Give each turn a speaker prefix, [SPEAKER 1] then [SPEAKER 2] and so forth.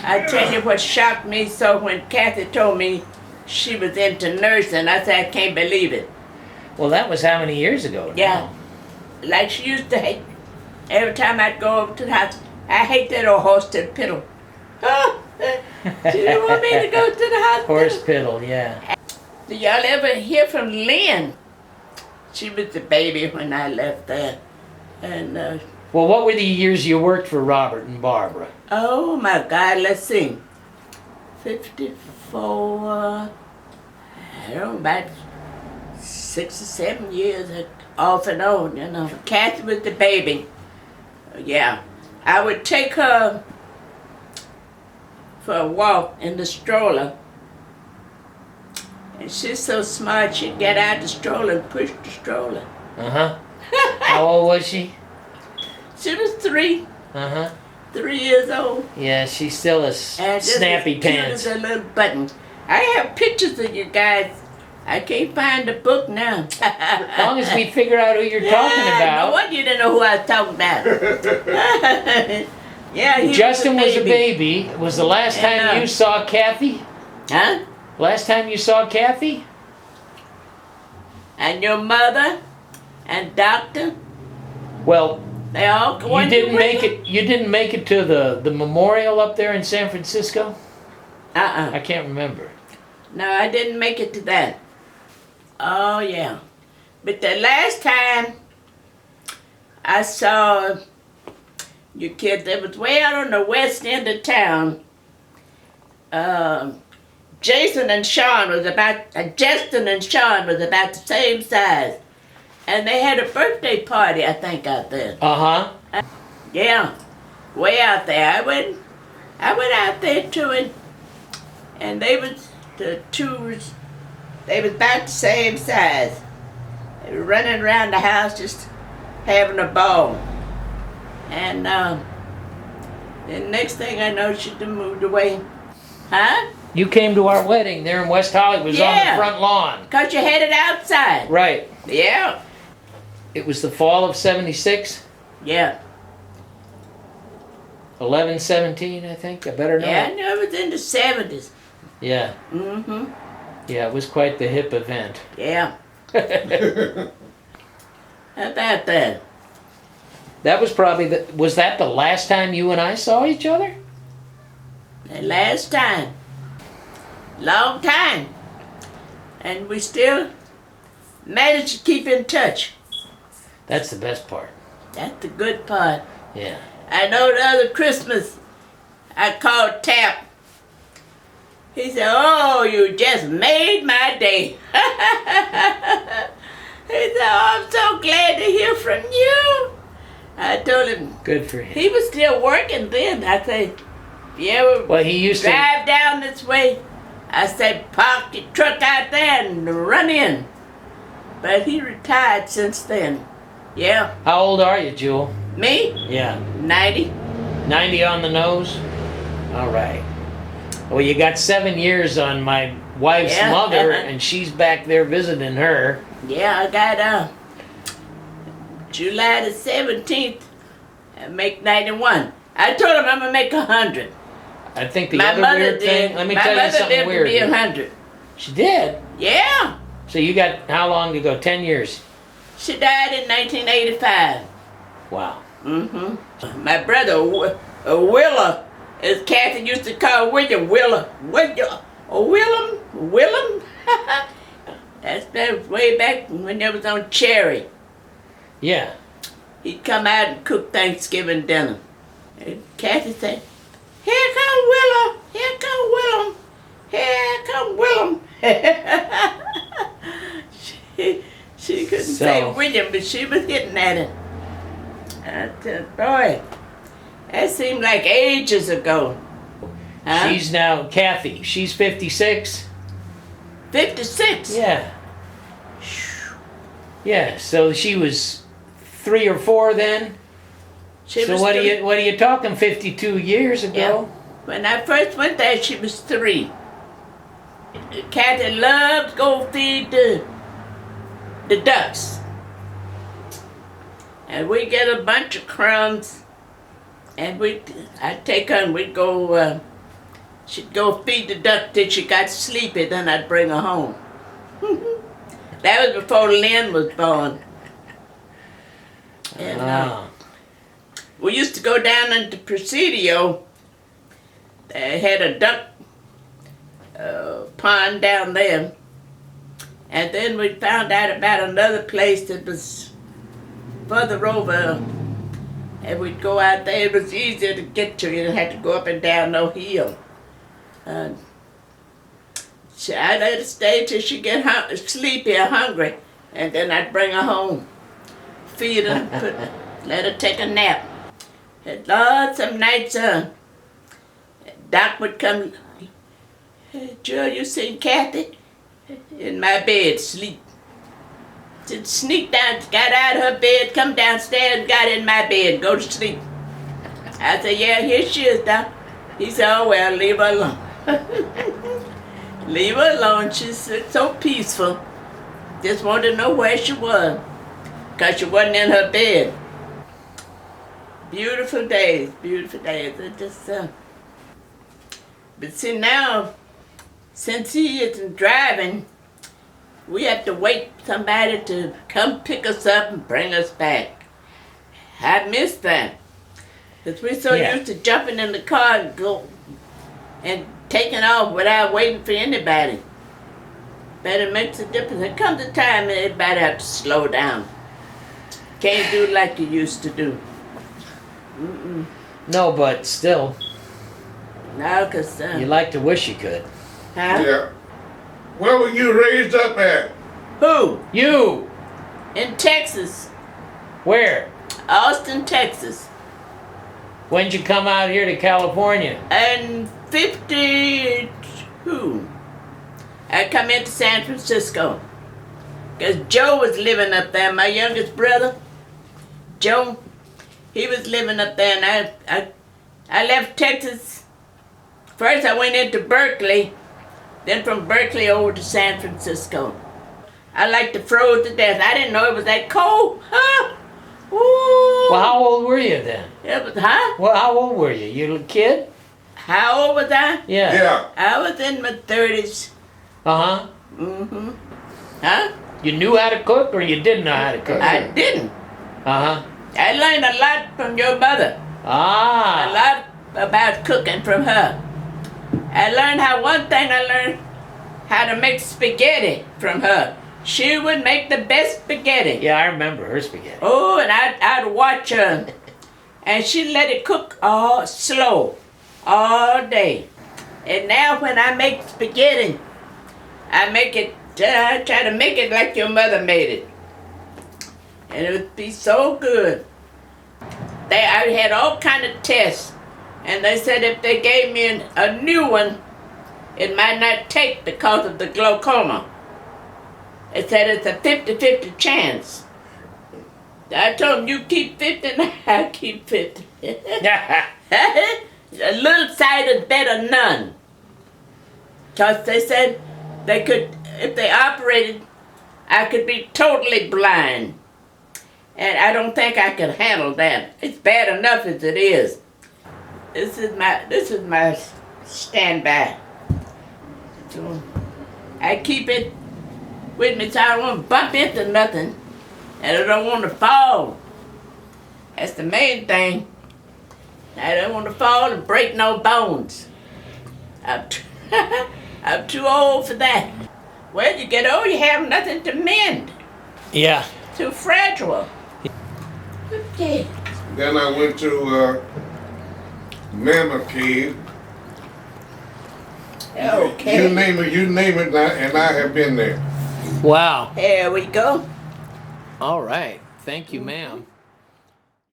[SPEAKER 1] I tell you what shocked me so when Kathy told me she was into nursing, I said, I can't believe it.
[SPEAKER 2] Well, that was how many years ago?
[SPEAKER 1] Yeah. Like she used to hate. Every time I'd go over to the house, I hate that old hospital. Oh, she didn't want me to go to the hospital.
[SPEAKER 2] Hospital, yeah.
[SPEAKER 1] Did y'all ever hear from Lynn? She was the baby when I left there. And,
[SPEAKER 2] well, what were the years you worked for Robert and Barbara?
[SPEAKER 1] oh my God, let's see. 54, I don't know, about 6 or 7 years off and on, you know. Kathy was the baby. Yeah. I would take her for a walk in the stroller. And she's so smart, she'd get out the stroller and push the stroller.
[SPEAKER 2] Uh-huh. How old was she?
[SPEAKER 1] She was 3.
[SPEAKER 2] Uh-huh.
[SPEAKER 1] 3 years old.
[SPEAKER 2] Yeah, she's still a
[SPEAKER 1] And just
[SPEAKER 2] snappy
[SPEAKER 1] as cute
[SPEAKER 2] pants.
[SPEAKER 1] as a little button. I have pictures of you guys. I can't find the book now.
[SPEAKER 2] As long as we figure out who you're talking about.
[SPEAKER 1] No wonder you didn't know who I was talking about. Yeah, he
[SPEAKER 2] Justin
[SPEAKER 1] was
[SPEAKER 2] a baby. Was the last time you saw Kathy?
[SPEAKER 1] Huh?
[SPEAKER 2] Last time you saw Kathy?
[SPEAKER 1] And your mother and doctor,
[SPEAKER 2] Well,
[SPEAKER 1] they all
[SPEAKER 2] you didn't make it. You didn't make it to the memorial up there in San Francisco. I can't remember.
[SPEAKER 1] No, I didn't make it to that. Oh yeah, but the last time I saw you kids, it was way out on the west end of town. Justin and Sean was about the same size, and they had a birthday party, I think, out there. Yeah, way out there. I went out there to it, and they was about the same size. They were running around the house just having a ball. And the next thing I know, she done moved away. Huh?
[SPEAKER 2] You came to our wedding there in West Hollywood. It was on the front lawn.
[SPEAKER 1] Because you had it outside.
[SPEAKER 2] Right.
[SPEAKER 1] Yeah.
[SPEAKER 2] It was the fall of '76?
[SPEAKER 1] Yeah.
[SPEAKER 2] 11/17, I think. I better know.
[SPEAKER 1] Yeah, I know it was in the 70s.
[SPEAKER 2] Yeah.
[SPEAKER 1] Mm-hmm.
[SPEAKER 2] Yeah, it was quite the hip event.
[SPEAKER 1] Yeah. How about that?
[SPEAKER 2] That was probably was that the last time you and I saw each other?
[SPEAKER 1] The last time. Long time. And we still managed to keep in touch.
[SPEAKER 2] That's the best part.
[SPEAKER 1] That's the good part.
[SPEAKER 2] Yeah.
[SPEAKER 1] I know the other Christmas I called Tap. He said, oh, you just made my day. He said, oh, I'm so glad to hear from you. I told him.
[SPEAKER 2] Good for him.
[SPEAKER 1] He was still working then. I said, yeah,
[SPEAKER 2] well, he used to
[SPEAKER 1] drive down this way. I said, park your truck out there and run in. But he retired since then. Yeah.
[SPEAKER 2] How old are you, Jewel?
[SPEAKER 1] Me?
[SPEAKER 2] Yeah.
[SPEAKER 1] 90.
[SPEAKER 2] 90 on the nose? All right. Well, you got 7 years on my wife's mother, and she's back there visiting her.
[SPEAKER 1] Yeah, I got July the 17th, I make 91. I told him I'm going to make 100.
[SPEAKER 2] I think the other weird thing, let me tell you something weird.
[SPEAKER 1] My mother lived to be 100.
[SPEAKER 2] She did?
[SPEAKER 1] Yeah.
[SPEAKER 2] So you got how long to go? 10 years?
[SPEAKER 1] She died in 1985.
[SPEAKER 2] Wow.
[SPEAKER 1] Mm-hmm. My brother, Willa, as Kathy used to call William, Willem. That's been way back when they was on Cherry.
[SPEAKER 2] Yeah.
[SPEAKER 1] He'd come out and cook Thanksgiving dinner. And Kathy said, here come Willem, here come Willem, here come Willem. She couldn't say William, but she was hitting at it. I said, boy, that seemed like ages ago. Huh?
[SPEAKER 2] She's now, Kathy, she's 56.
[SPEAKER 1] 56?
[SPEAKER 2] Yeah. Yeah, so she was 3 or 4 then? So what are you talking 52 years ago?
[SPEAKER 1] Yeah. When I first went there, she was 3. Kathy loved to go feed the ducks. And we get a bunch of crumbs, and I'd take her and we'd go She'd go feed the duck till she got sleepy, then I'd bring her home. That was before Lynn was born. And we used to go down into Presidio. They had a duck pond down there. And then we found out about another place that was further over. And we'd go out there. It was easier to get to. You didn't have to go up and down no hill. I'd let her stay till she get sleepy or hungry. And then I'd bring her home. Feed her, let her take a nap. And Lord, some nights Doc would come. Hey, Joe, you seen Kathy? In my bed, sleep. She'd sneak down, got out of her bed, come downstairs, got in my bed, go to sleep. I said, yeah, here she is, Doc. He said, oh, well, leave her alone. Leave her alone. She's so peaceful. Just wanted to know where she was, because she wasn't in her bed. Beautiful days, beautiful days. It just, but see now, since he isn't driving, we have to wait for somebody to come pick us up and bring us back. I miss that. Because we're so used to jumping in the car and go and taking off without waiting for anybody. But it makes a difference. There comes a time everybody have to slow down. Can't do like you used to do.
[SPEAKER 2] No, but still.
[SPEAKER 1] No, because...
[SPEAKER 2] you like to wish you could.
[SPEAKER 1] Huh?
[SPEAKER 3] Yeah. Where were you raised up at?
[SPEAKER 1] Who?
[SPEAKER 2] You!
[SPEAKER 1] In Texas.
[SPEAKER 2] Where?
[SPEAKER 1] Austin, Texas.
[SPEAKER 2] When'd you come out here to California?
[SPEAKER 1] And 52. I come into San Francisco. Because Joe was living up there, my youngest brother. Joe, he was living up there, and I left Texas. First I went into Berkeley, then from Berkeley over to San Francisco. I like to froze to death. I didn't know it was that cold. Huh? Ooh.
[SPEAKER 2] Well, how old were you then?
[SPEAKER 1] It was, huh?
[SPEAKER 2] Well, how old were you? You a kid?
[SPEAKER 1] How old was I?
[SPEAKER 2] Yeah.
[SPEAKER 3] Yeah.
[SPEAKER 1] I was in my 30s.
[SPEAKER 2] Uh-huh.
[SPEAKER 1] Mm-hmm. Huh?
[SPEAKER 2] You knew how to cook or you didn't know how to cook?
[SPEAKER 1] I didn't.
[SPEAKER 2] Uh-huh.
[SPEAKER 1] I learned a lot from your mother.
[SPEAKER 2] Ah.
[SPEAKER 1] A lot about cooking from her. I learned how to make spaghetti from her. She would make the best spaghetti.
[SPEAKER 2] Yeah, I remember her spaghetti.
[SPEAKER 1] Oh, and I'd watch her. And she let it cook all slow, all day. And now when I make spaghetti, I try to make it like your mother made it. And it would be so good. I had all kind of tests. And they said if they gave me a new one, it might not take because of the glaucoma. They said it's a 50-50 chance. I told them, you keep 50 and I keep 50. A little sight is better than none. Because they said they could, if they operated, I could be totally blind. And I don't think I could handle that. It's bad enough as it is. This is my standby. So I keep it with me so I don't want to bump into nothing. And I don't want to fall. That's the main thing. I don't want to fall and break no bones. I'm too old for that. Well, you get old, you have nothing to mend.
[SPEAKER 2] Yeah.
[SPEAKER 1] Too fragile. Okay.
[SPEAKER 3] Then I went to Mammoth Cave.
[SPEAKER 1] Okay.
[SPEAKER 3] You name it, and I have been there.
[SPEAKER 2] Wow.
[SPEAKER 1] There we go.
[SPEAKER 2] All right. Thank you, ma'am.